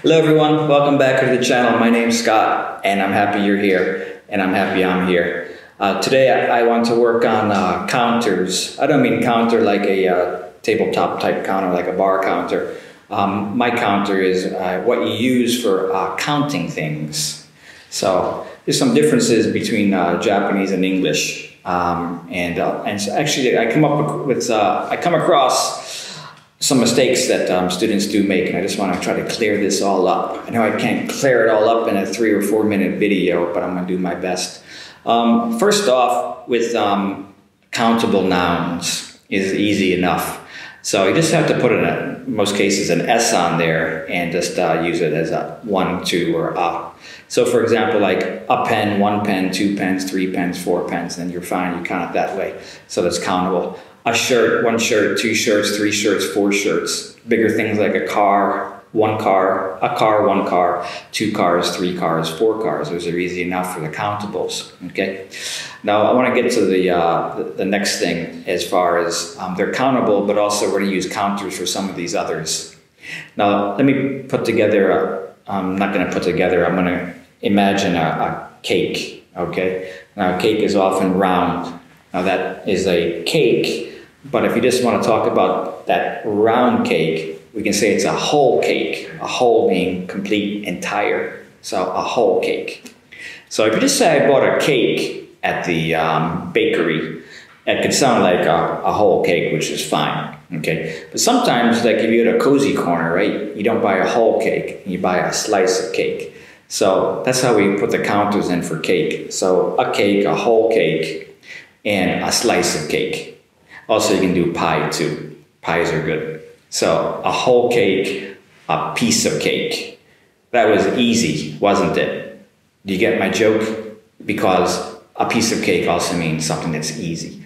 Hello everyone, welcome back to the channel. My name's Scott and I'm happy you're here and I'm happy I'm here. Today I want to work on counters. I don't mean counter like a tabletop type counter, like a bar counter. My counter is what you use for counting things. So there's some differences between Japanese and English. And so actually I come across some mistakes that students do make, and I just want to try to clear this all up. I know I can't clear it all up in a 3 or 4 minute video, but I'm going to do my best. First off, with countable nouns is easy enough. So you just have to put in most cases an S on there and just use it as a 1, 2, or a. So for example, like a pen, 1 pen, 2 pens, 3 pens, 4 pens, then you're fine, you count it that way. So that's countable. A shirt, 1 shirt, 2 shirts, 3 shirts, 4 shirts. Bigger things like a car, 1 car, a car, 1 car, 2 cars, 3 cars, 4 cars. Those are easy enough for the countables, okay? Now I want to get to the next thing as far as they're countable, but also we're going to use counters for some of these others. Now let me put together, I'm not going to put together, I'm going to imagine a cake, okay? Now a cake is often round. Now that is a cake. But if you just want to talk about that round cake, we can say it's a whole cake, a whole being complete, entire. So a whole cake. So if you just say I bought a cake at the bakery, it could sound like a whole cake, which is fine, okay? But sometimes, like if you're at a cozy corner, right, you don't buy a whole cake, you buy a slice of cake. So that's how we put the counters in for cake. So a cake, a whole cake, and a slice of cake. Also, you can do pie too. Pies are good. So a whole cake, a piece of cake. That was easy, wasn't it? Do you get my joke? Because a piece of cake also means something that's easy.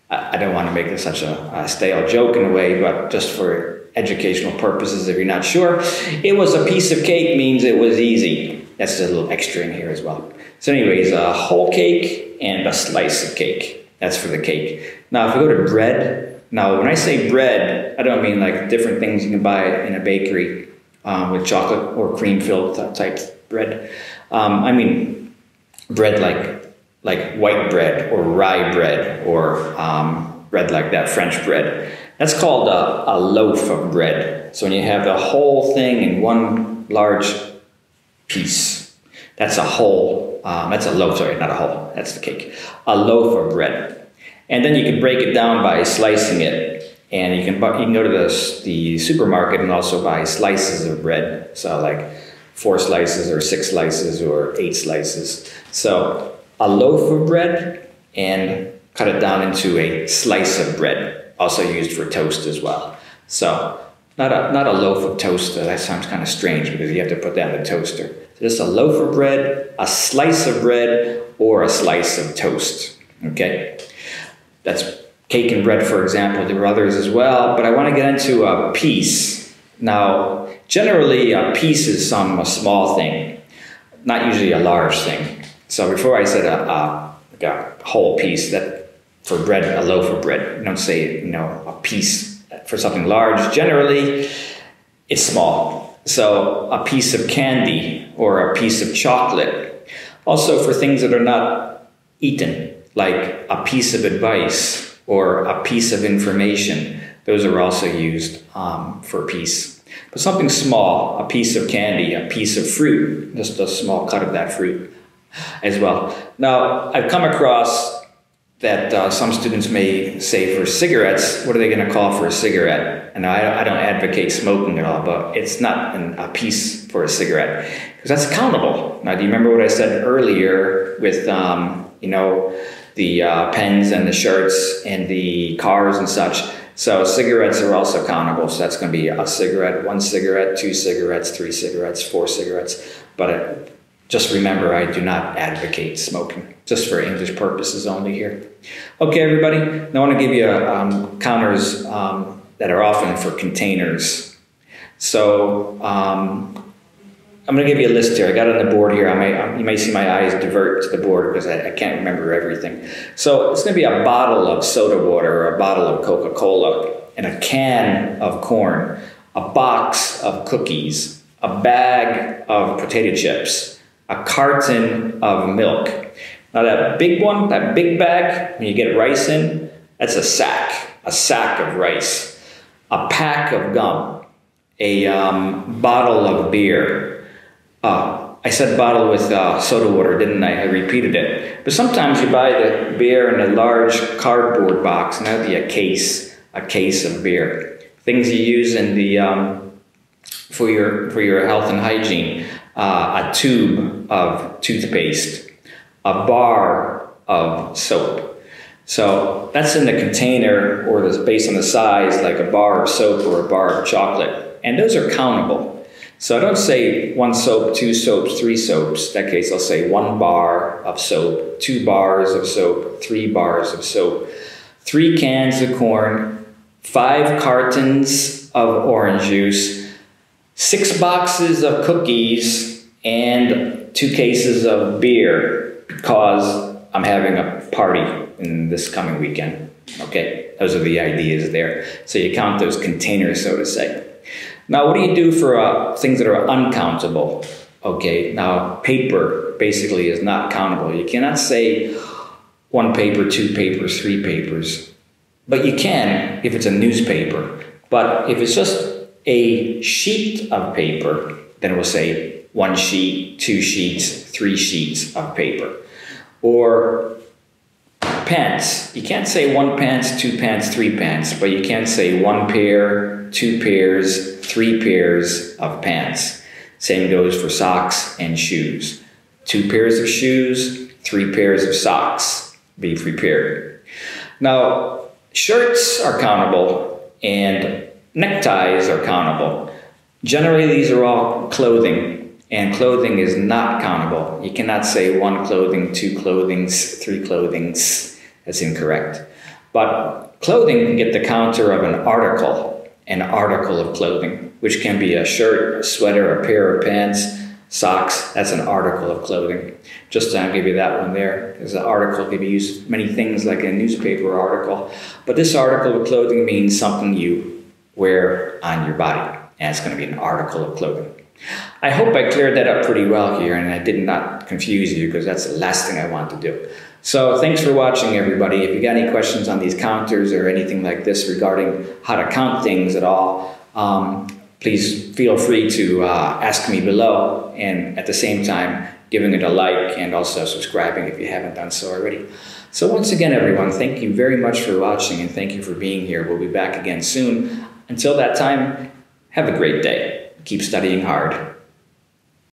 I don't want to make this such a stale joke in a way, but just for educational purposes, if you're not sure, it was a piece of cake means it was easy. That's a little extra in here as well. So anyways, a whole cake and a slice of cake. That's for the cake. Now, if we go to bread, now when I say bread, I don't mean like different things you can buy in a bakery with chocolate or cream-filled type bread. I mean bread like white bread or rye bread or bread like that, French bread. That's called a loaf of bread. So when you have the whole thing in one large piece, that's a whole. That's a loaf, sorry, not a whole. That's the cake. A loaf of bread. And then you can break it down by slicing it. And you can go to the supermarket and also buy slices of bread. So like 4 slices or 6 slices or 8 slices. So a loaf of bread and cut it down into a slice of bread. Also used for toast as well. So not a loaf of toast. That sounds kind of strange because you have to put that in the toaster. So just a loaf of bread, a slice of bread, or a slice of toast. Okay? That's cake and bread, for example. There were others as well, but I want to get into a piece. Now, generally, a piece is a small thing, not usually a large thing. So before I said a whole piece, that for bread, a loaf of bread. You don't say, a piece for something large. Generally, it's small. So a piece of candy or a piece of chocolate. Also for things that are not eaten, like a piece of advice or a piece of information. Those are also used for piece. But something small, a piece of candy, a piece of fruit, just a small cut of that fruit as well. Now, I've come across that some students may say for cigarettes, what are they going to call for a cigarette? And I don't advocate smoking at all, but it's not a piece for a cigarette because that's countable. Now, do you remember what I said earlier with, the pens and the shirts and the cars and such? So cigarettes are also countable. So that's going to be a cigarette, 1 cigarette, 2 cigarettes, 3 cigarettes, 4 cigarettes. But just remember, I do not advocate smoking, just for English purposes only here. Okay, everybody, now I want to give you counters that are often for containers. So I'm going to give you a list here. I got it on the board here. You may see my eyes divert to the board because I can't remember everything. So it's going to be a bottle of soda water or a bottle of Coca-Cola and a can of corn, a box of cookies, a bag of potato chips, a carton of milk. Now that big one, that big bag, when you get rice in, that's a sack of rice, a pack of gum, a bottle of beer. I said bottle with soda water, didn't I? I repeated it. But sometimes you buy the beer in a large cardboard box, and that'd be a case of beer. Things you use in the for your health and hygiene, a tube of toothpaste, a bar of soap. So that's in the container, or based on the size, like a bar of soap or a bar of chocolate, and those are countable. So I don't say 1 soap, 2 soaps, 3 soaps. In that case, I'll say 1 bar of soap, 2 bars of soap, 3 bars of soap, 3 cans of corn, 5 cartons of orange juice, 6 boxes of cookies, and 2 cases of beer, because I'm having a party in this coming weekend. Okay, those are the ideas there. So you count those containers, so to say. Now, what do you do for things that are uncountable? Okay, now paper basically is not countable. You cannot say 1 paper, 2 papers, 3 papers, but you can if it's a newspaper. But if it's just a sheet of paper, then we'll say 1 sheet, 2 sheets, 3 sheets of paper. Or pants. You can't say 1 pants, 2 pants, 3 pants, but you can say 1 pair, 2 pairs, 3 pairs of pants. Same goes for socks and shoes. 2 pairs of shoes, 3 pairs of socks. Be prepared. Now, shirts are countable and neckties are countable. Generally, these are all clothing, and clothing is not countable. You cannot say 1 clothing, 2 clothings, 3 clothings. That's incorrect. But clothing can get the counter of an article of clothing, which can be a shirt, a sweater, a pair of pants, socks. That's an article of clothing. Just to give you that one there, because an article can be used for many things, like a newspaper article. But this article of clothing means something you wear on your body, and it's going to be an article of clothing. I hope I cleared that up pretty well here, and I did not confuse you, because that's the last thing I want to do. So thanks for watching, everybody. If you got any questions on these counters or anything like this regarding how to count things at all, please feel free to ask me below, and at the same time giving it a like and also subscribing if you haven't done so already. So once again, everyone, thank you very much for watching, and thank you for being here. We'll be back again soon. Until that time, have a great day. Keep studying hard.